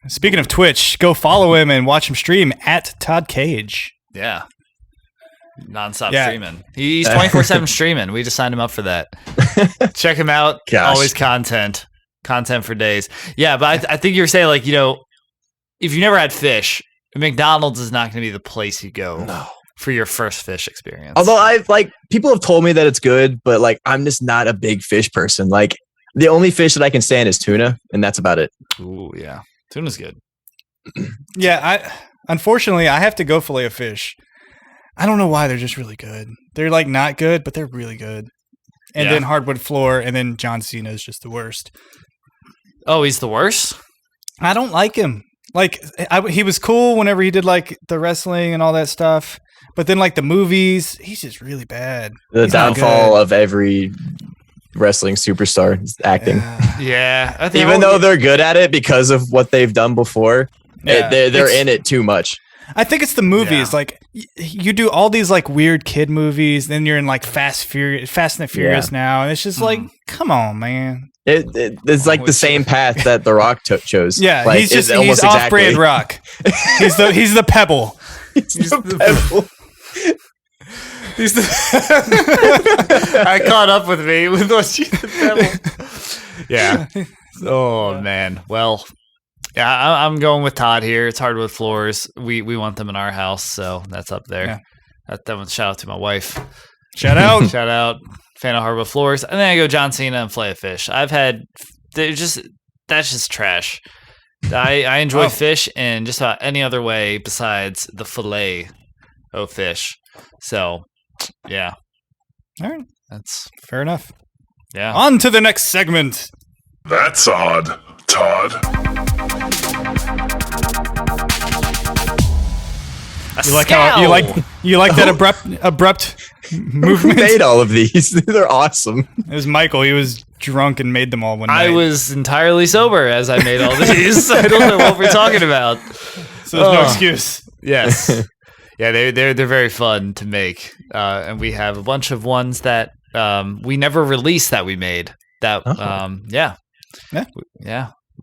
Speaking of Twitch, go follow him and watch him stream at Todd Kage. Yeah. Non-stop streaming. He's 24/7 streaming. We just signed him up for that. Check him out. Gosh. Always content for days. Yeah, but I think you're saying like, you know, if you never had fish, McDonald's is not going to be the place you go for your first fish experience. Although people have told me that it's good, but like I'm just not a big fish person. Like the only fish that I can stand is tuna, and that's about it. Ooh, yeah. Tuna's good. Yeah, unfortunately I have to go fillet of fish. I don't know why, they're just really good. They're like not good, but they're really good. And then hardwood floor, and then John Cena is just the worst. Oh, he's the worst? I don't like him. Like he was cool whenever he did like the wrestling and all that stuff, but then like the movies, he's just really bad. The downfall of every wrestling superstar is acting. Yeah. Even though they're good at it because of what they've done before, they're in it too much. I think it's the movies. Like you do all these like weird kid movies, then you're in like Fast and the Furious now, and it's just like, come on, man. It's like the same path that The Rock chose. Yeah, like, he's off-brand Rock. He's the Pebble. He's the Pebble. I caught up with me with what you the Pebble. Yeah. Oh man. Well. Yeah, I'm going with Todd here. It's hardwood floors. We want them in our house, so that's up there. Yeah. That one. Shout out to my wife. Shout out. Shout out. Fan of hardwood floors. And then I go John Cena and fillet of fish. That's just trash. I enjoy fish in just about any other way besides the fillet of fish. So, yeah. All right. That's fair enough. Yeah. On to the next segment. That's odd, Todd. You like that abrupt movement? Who made all of these? They're awesome. It was Michael. He was drunk and made them all one night. I was entirely sober as I made all these. I don't know what we're talking about. So there's no excuse. Yes. Yeah, they're very fun to make. And we have a bunch of ones that we never released that we made. That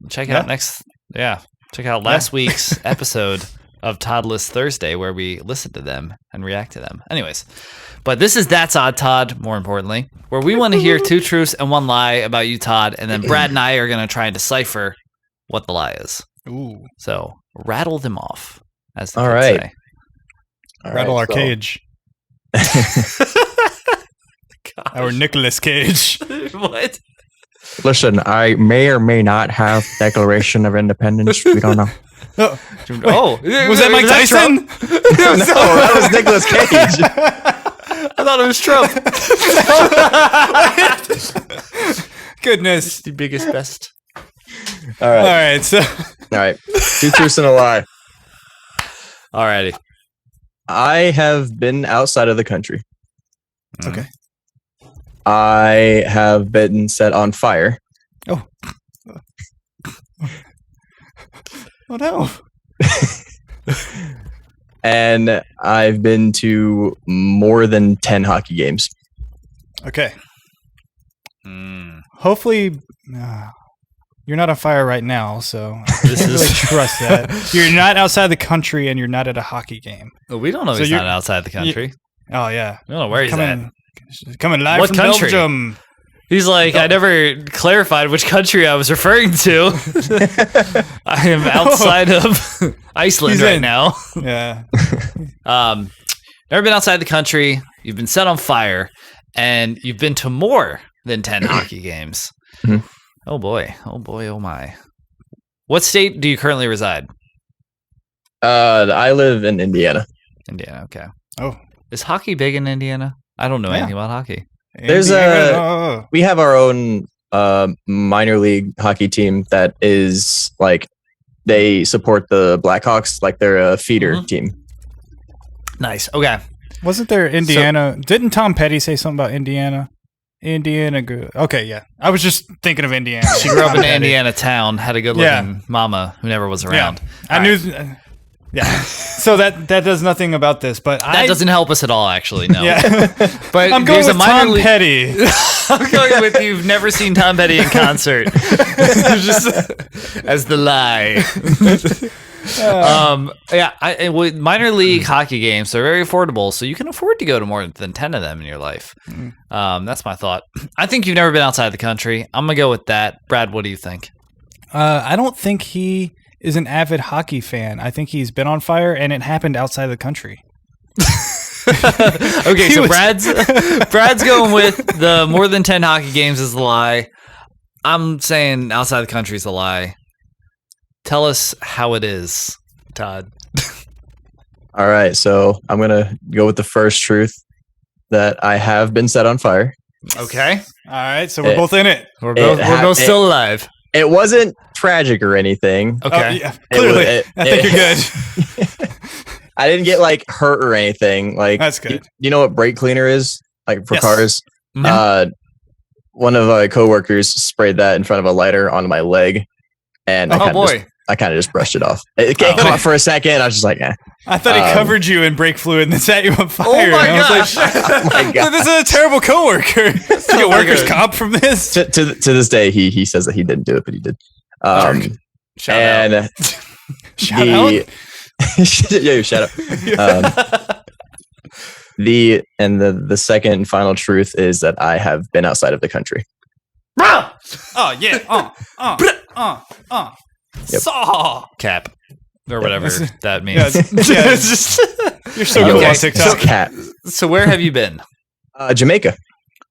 Check out last week's episode of Toddless Thursday, where we listen to them and react to them. Anyways, but this is That's Odd, Todd, more importantly, where we want to hear 2 truths and 1 lie about you, Todd, and then Brad and I are going to try and decipher what the lie is. Ooh. So rattle them off, as the All kids right. say. Rattle our cage. Our Nicolas Cage. What? Listen, I may or may not have Declaration of Independence. We don't know. Was that Mike Tyson? No, that was Nicolas Cage. I thought it was Trump. Goodness. The biggest, best. All right. So. All right. 2 truths and a lie. Alrighty. I have been outside of the country. Okay. I have been set on fire. Oh. Oh no. And I've been to more than 10 hockey games. Okay. Hopefully, you're not on fire right now, so I can't really trust that. You're not outside the country, and you're not at a hockey game. Well, we don't know he's not outside the country. Oh yeah. We don't know where he's at. Coming live from country? Belgium. He's like, I never clarified which country I was referring to. I am outside of Iceland right now. Yeah. Never been outside the country. You've been set on fire, and you've been to more than 10 hockey games. Mm-hmm. Oh boy. Oh boy. Oh my. What state do you currently reside? I live in Indiana. Indiana. Okay. Oh. Is hockey big in Indiana? I don't know anything about hockey. There's we have our own minor league hockey team that is like they support the Blackhawks, like they're a feeder team. Nice. Okay. Wasn't there Indiana? Didn't Tom Petty say something about Indiana? Indiana. Okay, yeah. I was just thinking of Indiana. She grew up in Indiana town, had a good-looking mama who never was around. Yeah. I knew. Yeah. So that does nothing about this, but that doesn't help us at all, actually. No. Yeah. But I'm going with Tom Petty. I'm going with you've never seen Tom Petty in concert. Just as the lie. Minor league hockey games are very affordable, so you can afford to go to more than 10 of them in your life. That's my thought. I think you've never been outside the country. I'm gonna go with that. Brad, what do you think? I don't think he is an avid hockey fan. I think he's been on fire, and it happened outside the country. Okay, so Brad's going with the more than 10 hockey games is a lie. I'm saying outside the country is a lie. Tell us how it is, Todd. All right, so I'm going to go with the first truth that I have been set on fire. Okay. All right, so we're both in it. We're both still alive. It wasn't tragic or anything. Okay. Yeah, clearly. I think you're good. I didn't get like hurt or anything. Like, that's good. You know what brake cleaner is? Like for cars? Mm-hmm. One of my coworkers sprayed that in front of a lighter on my leg. And I kind of just brushed it off. It caught for a second. I was just like, eh. I thought he covered you in brake fluid and then set you on fire. Oh my gosh! Oh my God. This is a terrible coworker. Did you get workers' comp from this? To this day, he says that he didn't do it, but he did. Shout out. Shout out. Yeah, shout out. The second and final truth is that I have been outside of the country. Oh yeah. Yep. Saw cap or whatever that means. Yeah, it's just, you're so cool on TikTok. So where have you been? Jamaica.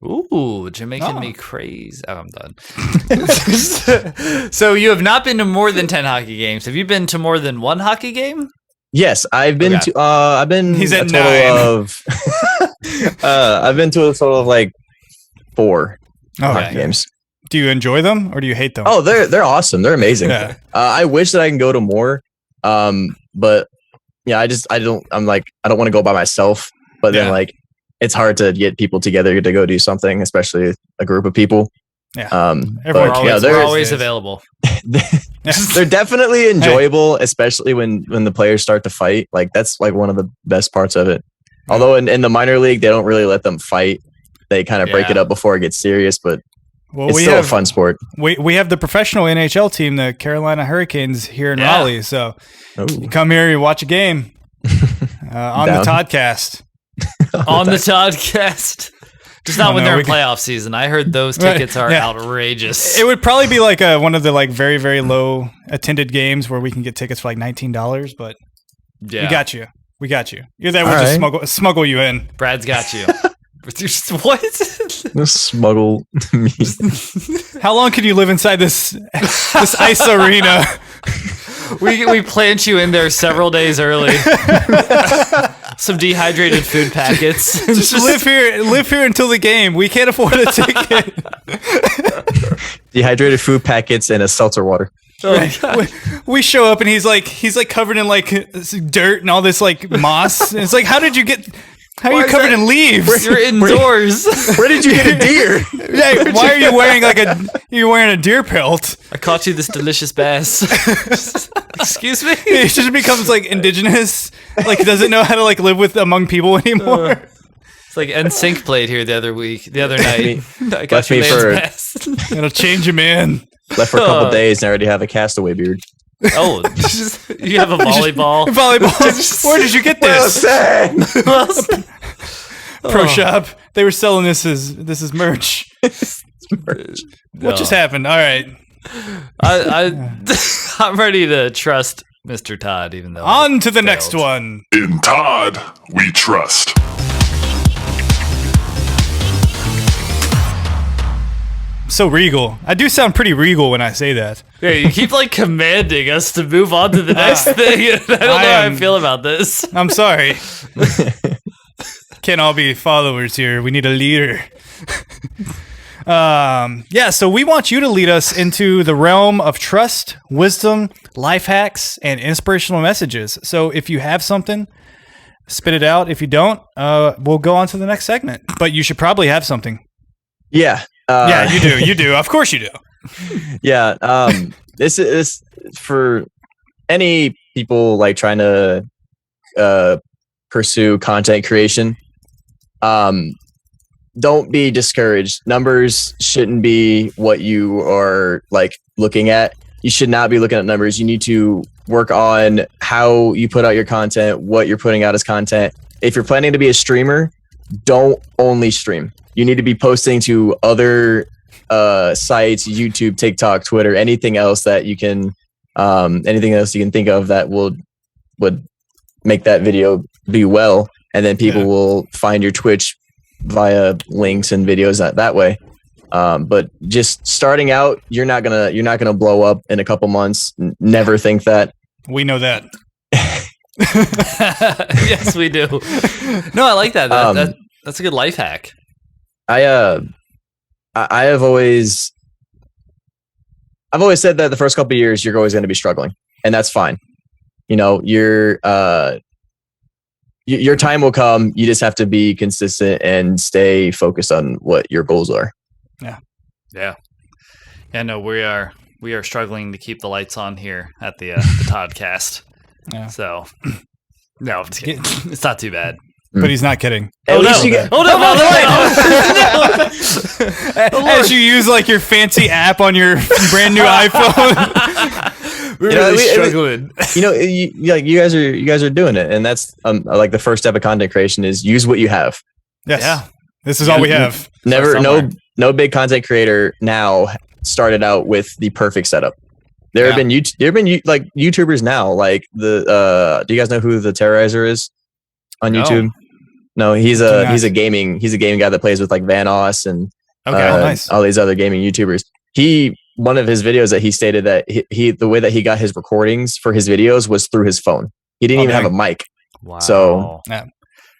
Ooh, Jamaican me crazy. Oh, I'm done. So you have not been to more than 10 hockey games. Have you been to more than one hockey game? Yes, I've been to. I've been. He's at a total of. I've been to a total of like 4 hockey games. Do you enjoy them or do you hate them? Oh, they're awesome. They're amazing. Yeah. I wish that I can go to more. But yeah, I don't want to go by myself. But then like it's hard to get people together to go do something, especially a group of people. Yeah. They're always available. They're definitely enjoyable, especially when the players start to fight. Like that's like one of the best parts of it. Although in the minor league, they don't really let them fight. They kind of break it up before it gets serious, but it's still a fun sport. We have the professional NHL team, the Carolina Hurricanes, here in Raleigh. So you come here, you watch a game on the Toddcast. On the Toddcast. Just not when they're in playoff season. I heard those tickets are outrageous. It would probably be like one of the like very, very low attended games where we can get tickets for like $19, but we got you. We got you. You're there. We'll just smuggle you in. Brad's got you. What? Smuggle me. How long can you live inside this ice arena? We plant you in there several days early. Some dehydrated food packets. Just live here until the game. We can't afford a ticket. Dehydrated food packets and a seltzer water. We show up and he's like covered in like dirt and all this like moss. And it's like, how are you covered in leaves? You're indoors. Where did you get a deer? Yeah, why are you wearing you're wearing a deer pelt? I caught you this delicious bass. Excuse me? He just becomes like indigenous, like doesn't know how to like live among people anymore. It's like NSYNC played here the other night. I got you bass. It'll change you, man. Left for a couple days and I already have a castaway beard. Oh, you have a volleyball. Where did you get this? Pro shop. They were selling this as merch. What just happened? All right. I'm ready to trust Mr. Todd, even though on to the next one. In Todd, we trust. So regal. I do sound pretty regal when I say that. Yeah, you keep like commanding us to move on to the next thing. I don't know how I feel about this. I'm sorry. Can't all be followers here. We need a leader. So we want you to lead us into the realm of trust, wisdom, life hacks, and inspirational messages. So if you have something, spit it out. If you don't, we'll go on to the next segment. But you should probably have something. Yeah. Yeah, you do. You do. Of course you do. Yeah. This is for any people like trying to pursue content creation. Don't be discouraged. Numbers shouldn't be what you are like looking at. You should not be looking at numbers. You need to work on how you put out your content, what you're putting out as content. If you're planning to be a streamer, don't only stream. You need to be posting to other sites, YouTube, TikTok, Twitter, anything else that you can think of that would make that video do well, and then people will find your Twitch via links and videos that way. But just starting out, you're not gonna blow up in a couple months. Never think that. We know that. Yes, we do. No, I like that. That's a good life hack. I have always said that the first couple of years you're always going to be struggling, and that's fine. You know, your time will come. You just have to be consistent and stay focused on what your goals are. Yeah. No, we are struggling to keep the lights on here at the Toddcast. Yeah. So, no, I'm just kidding. It's not too bad. But he's not kidding. At least you get. As you use like your fancy app on your brand new iPhone. We're really struggling. You guys are doing it, and that's like the first step of content creation is use what you have. Yes. Yeah. This is all we have. No big content creator now started out with the perfect setup. There have been like YouTubers now, like do you guys know who the Terrorizer is on YouTube? No, he's a gaming guy that plays with like Vanoss and nice. all these other gaming YouTubers. One of his videos that he stated that he the way that he got his recordings for his videos was through his phone. He didn't even have a mic. Wow. So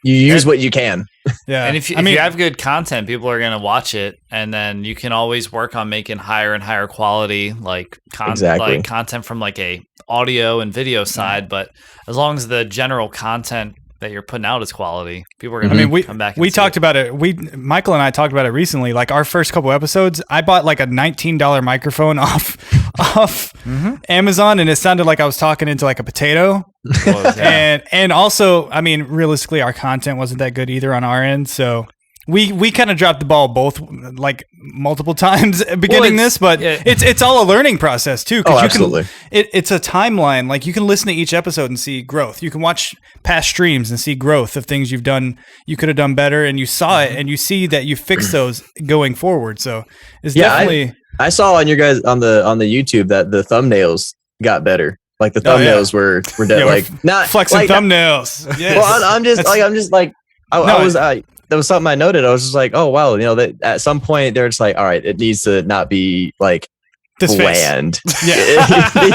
you use what you can. Yeah. And if you have good content, people are going to watch it, and then you can always work on making higher and higher quality like content from like a audio and video side, but as long as the general content that you're putting out is quality, people are going to come back and we talked about it. Michael and I talked about it recently. Like our first couple episodes, I bought like a $19 microphone off Amazon, and it sounded like I was talking into like a potato. And also, I mean, realistically, our content wasn't that good either on our end. So we kind of dropped the ball both like multiple times beginning this, but it's all a learning process too. Oh, absolutely. It's a timeline. Like you can listen to each episode and see growth. You can watch past streams and see growth of things you've done. You could have done better, and you saw it, and you see that you fixed those going forward. So it's definitely. I saw on your guys on the YouTube that the thumbnails got better. Like the thumbnails were dead. Like not flexing like, thumbnails. Yes. Well, I'm just like that was something I noted. I was just like, oh wow, that at some point they're just like, all right, it needs to not be like this bland. Yeah.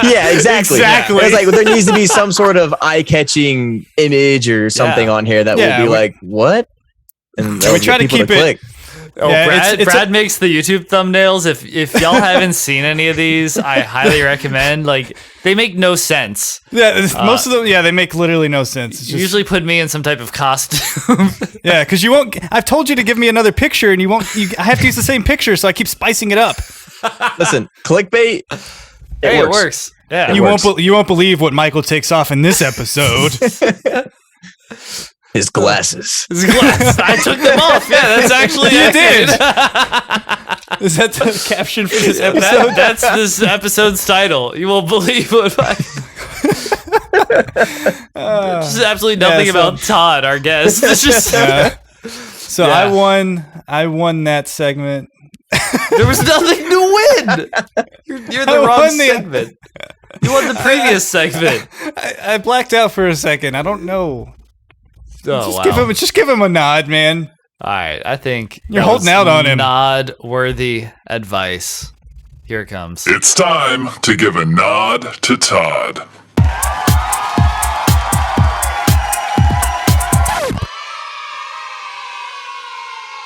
Yeah, exactly. Exactly. It's like there needs to be some sort of eye-catching image or something on here that will be like, what? And we try to keep it. Oh, yeah, Brad makes the YouTube thumbnails. If y'all haven't seen any of these, I highly recommend. Like, they make no sense. Yeah, most of them. Yeah, they make literally no sense. It's just, usually put me in some type of costume. Yeah, because you won't. I've told you to give me another picture, and you won't. I have to use the same picture, so I keep spicing it up. Listen, clickbait. It works. Yeah, you won't believe what Michael takes off in this episode. His glasses. I took them off. Yeah, that's actually you did. Is that the caption for this episode? That's this episode's title. You won't believe what this is absolutely nothing about Todd, our guest. It's just so I won that segment. There was nothing to win. You're the wrong segment. You won the previous segment. I blacked out for a second. I don't know. Oh, just give him a nod, man. All right, I think you're holding out on him. Nod-worthy advice. Here it comes. It's time to give a nod to Todd.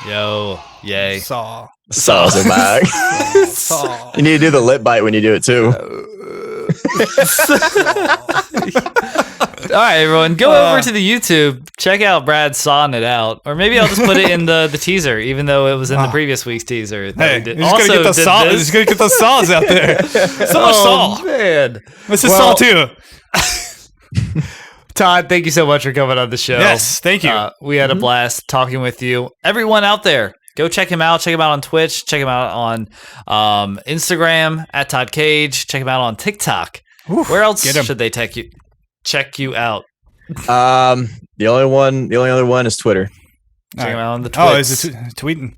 Yo, yay. Saws are back. You need to do the lip bite when you do it too. All right, everyone, go over to the YouTube. Check out Brad sawing it out, or maybe I'll just put it in the teaser, even though it was in the previous week's teaser. Hey, he's gonna get the saws out there. So much saw, man. This is saw too. Todd, thank you so much for coming on the show. Yes, thank you. We had a blast talking with you. Everyone out there, go check him out. Check him out on Twitch. Check him out on Instagram at Todd Kage. Check him out on TikTok. Oof, where else should they check you out? The only other one is Twitter. Check him out on the Twitch. Oh, is it tweeting?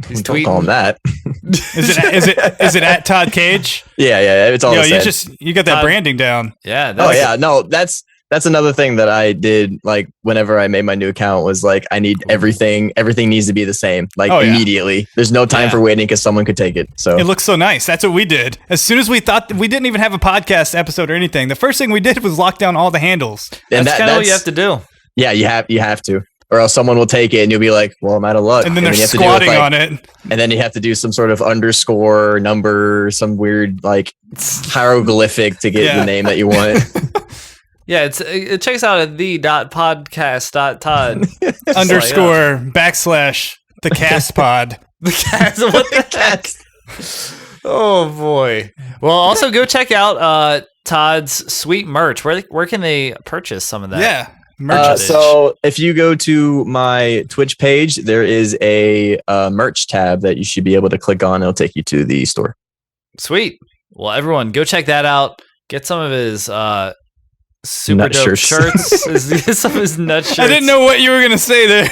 He's Don't tweeting. call him that. Is it at Todd Cage? Yeah. It's all the same. You got that branding down. Yeah. No, that's another thing that I did. Like whenever I made my new account was like, I need everything needs to be the same. Like immediately. There's no time for waiting because someone could take it. So it looks so nice. That's what we did. As soon as we thought we didn't even have a podcast episode or anything, the first thing we did was lock down all the handles. And that's kind of what you have to do. Yeah, you have to. Or else someone will take it and you'll be like, well, I'm out of luck. And then they're squatting on it. And then you have to do some sort of underscore number, some weird like hieroglyphic to get the name that you want. Yeah, it checks out at the.podcast.todd underscore backslash the cast pod. The cast. What the cast? Oh boy. Well, also go check out Todd's sweet merch. Where can they purchase some of that? Yeah. So if you go to my Twitch page, there is a merch tab that you should be able to click on. It'll take you to the store. Sweet. Well, everyone, go check that out. Get some of his super nut dope shirts. Some of his nut shirts. I didn't know what you were gonna say there.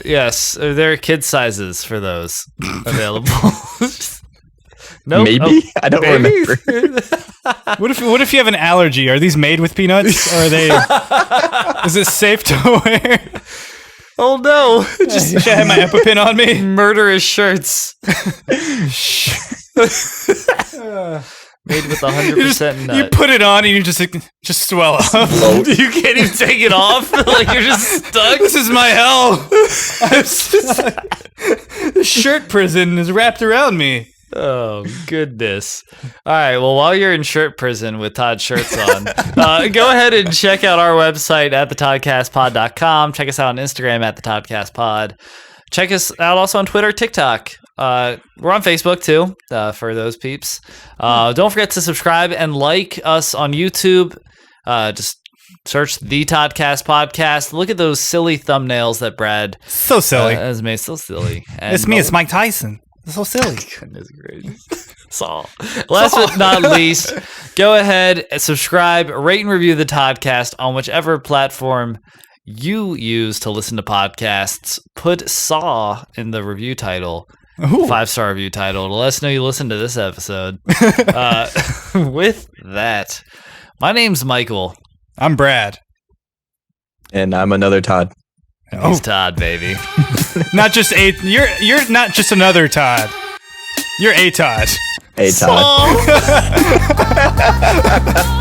Yes, there are kid sizes for those available. Nope. Maybe I don't remember. What if you have an allergy? Are these made with peanuts? Or are they? Is it safe to wear? Oh no! Just should I have my EpiPen on me? Murderous shirts. Made with 100% nut. You put it on and you just swell up. You can't even take it off. Like you're just stuck. This is my hell. The shirt prison is wrapped around me. Oh, goodness. All right. Well, while you're in shirt prison with Todd's shirts on, go ahead and check out our website at thetodcastpod.com. Check us out on Instagram at thetodcastpod. Check us out also on Twitter, TikTok. We're on Facebook, too, for those peeps. Don't forget to subscribe and like us on YouTube. Just search The Toddcast Podcast. Look at those silly thumbnails that Brad so silly has made. So silly. And it's me. It's Mike Tyson. It's so silly. Goodness gracious. Last but not least, go ahead and subscribe, rate and review the Toddcast on whichever platform you use to listen to podcasts. Put Saw in the review title. Ooh. 5-star review title to let us know you listened to this episode. With that, my name's Michael. I'm Brad. And I'm another Todd. He's Todd, baby. Not just a. You're not just another Todd. You're a Todd. A Todd.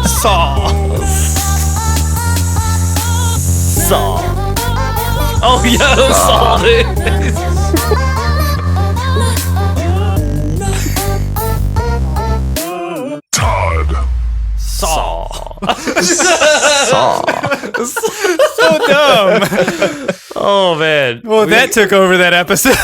Saw. Oh yeah, Saw. Todd. Saw. So dumb. Oh man. Well, that took over that episode.